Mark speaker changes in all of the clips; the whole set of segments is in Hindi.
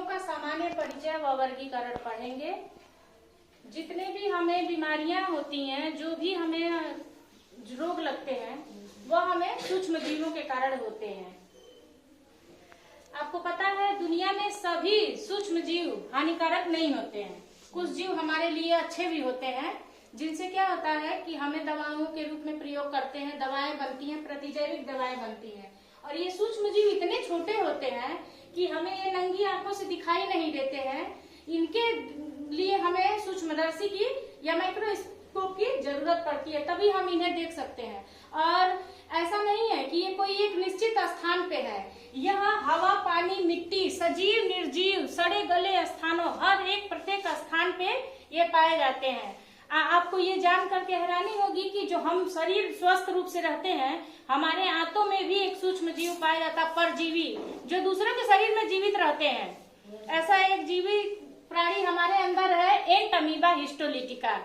Speaker 1: का सामान्य परिचय व वर्गीकरण पढ़ेंगे। जितने भी हमें बीमारियां होती हैं, जो भी हमें रोग लगते हैं, वह हमें सूक्ष्म जीवों के कारण होते हैं। आपको पता है दुनिया में सभी सूक्ष्म जीव हानिकारक नहीं होते हैं। कुछ जीव हमारे लिए अच्छे भी होते हैं, जिनसे क्या होता है कि हमें दवाओं के रूप में प्रयोग करते हैं, दवाएं बनती हैं, प्रतिजैविक दवाएं बनती हैं। और ये सूक्ष्म जीव इतने छोटे होते हैं कि हमें ये नंगी आंखों से दिखाई नहीं देते हैं। इनके लिए हमें सूक्ष्मदर्शी की या माइक्रोस्कोप की जरूरत पड़ती है, तभी हम इन्हें देख सकते हैं। और ऐसा नहीं है कि ये कोई एक निश्चित स्थान पे है। यह हवा, पानी, मिट्टी, सजीव, निर्जीव, सड़े गले स्थानों, हर एक प्रत्येक स्थान पे ये पाए जाते हैं। आपको ये जान करके हैरानी होगी कि जो हम शरीर स्वस्थ रूप से रहते हैं, हमारे आंतों में भी एक सूक्ष्म जीव पाया जाता है, परजीवी, जो दूसरों के शरीर में जीवित रहते हैं। ऐसा एक जीवी प्राणी हमारे अंदर है, एंट अमीबा हिस्टोलिटिका।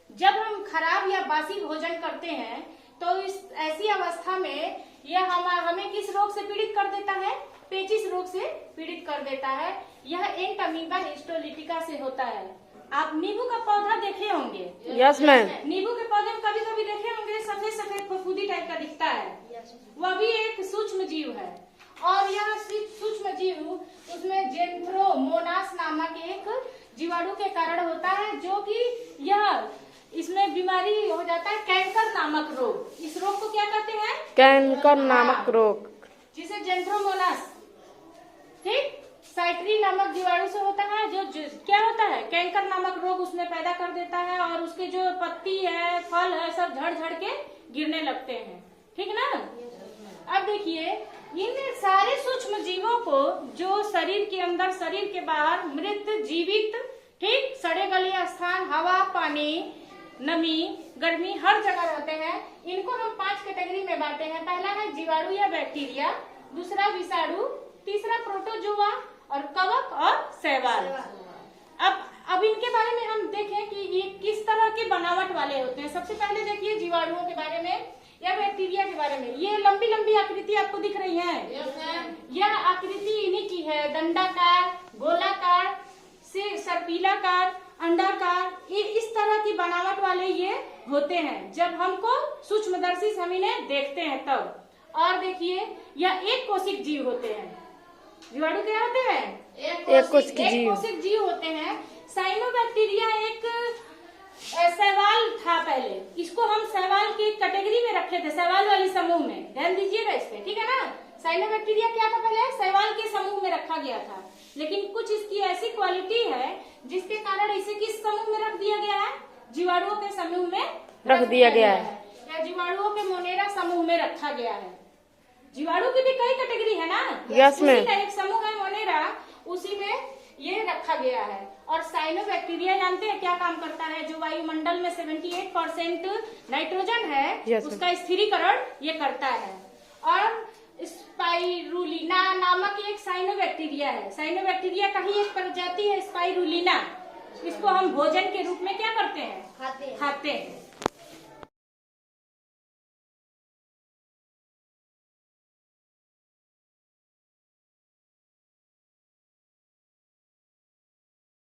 Speaker 1: जब हम खराब या बासी भोजन करते हैं तो इस ऐसी अवस्था में यह हमें किस रोग से पीड़ित कर देता है? पेचिस रोग से पीड़ित कर देता है। यह एंट अमीबा हिस्टोलिटिका से होता है। आप नींबू का पौधा देखे होंगे?
Speaker 2: Yes ma'am.
Speaker 1: नींबू के पौधे में कभी कभी देखे होंगे सफेद सफेद फफूंदी टाइप का दिखता है, वह भी एक सूक्ष्म जीव है। और यह सूक्ष्म जीव उसमें जेंथ्रोमोनास नामक एक जीवाणु के कारण होता है, जो कि यह इसमें बीमारी हो जाता है, कैंकर नामक रोग। इस रोग को क्या कहते हैं?
Speaker 2: कैंकर नामक रोग,
Speaker 1: जिसे जेंथ्रोमोनास, ठीक, साइट्री नामक जीवाणु से होता है, जो क्या होता है, कैंकर नामक रोग उसमें पैदा कर देता है। और उसके जो पत्ती है, फल है, सब झड़ झड़ के गिरने लगते हैं। ठीक ना? अब देखिए, इन सारे सूक्ष्म जीवों को जो शरीर के अंदर, शरीर के बाहर, मृत, जीवित, ठीक, सड़े गले स्थान, हवा, पानी, नमी, गर्मी, हर जगह रहते हैं। इनको हम 5 कैटेगरी में बांटे हैं। पहला है जीवाणु या बैक्टीरिया, दूसरा विषाणु, तीसरा प्रोटोजोआ, और कवक और शैवाल। अब इनके बारे में हम देखें कि ये किस तरह के बनावट वाले होते हैं। सबसे पहले देखिए जीवाणुओं के बारे में या बैक्टीरिया के बारे में। ये लंबी लंबी आकृति आपको दिख रही है, यह आकृति इन्हीं की है, दंडाकार, गोलाकार से सर्पिलाकार, अंडाकार, ये इस तरह की बनावट वाले ये होते हैं। जब हमको सूक्ष्मदर्शी से हम इन्हें देखते हैं तब। और देखिए, यह एक कोशिक जीव होते हैं। जीवाणु क्या होते हैं? एक कोशिक जीव होते हैं। साइनोबैक्टीरिया एक शैवाल था पहले, इसको हम शैवाल की कैटेगरी में रखे थे, शैवाल वाली समूह में। ध्यान दीजिएगा इस पे, ठीक है ना? साइनोबैक्टीरिया क्या था पहले? शैवाल के समूह में रखा गया था। लेकिन कुछ इसकी ऐसी क्वालिटी है जिसके कारण इसे किस समूह में रख दिया गया है? जीवाणुओं के समूह में
Speaker 2: रख दिया गया है,
Speaker 1: या जीवाणुओं के मोनेरा समूह में रखा गया है। जीवाणु की भी कई कैटेगरी है ना?
Speaker 2: Yes ma'am.
Speaker 1: उसी का एक समूह है मोनेरा, उसी में ये रखा गया है। और साइनोबैक्टीरिया जानते हैं क्या काम करता है? जो वायुमंडल में 78% नाइट्रोजन है, उसका स्थिरीकरण ये करता है। और स्पाइरुलिना नामक एक साइनोबैक्टीरिया है। साइनोबैक्टीरिया का ही एक प्रजाति है स्पाइरुलिना। इसको हम भोजन के रूप में क्या करते हैं? खाते हैं।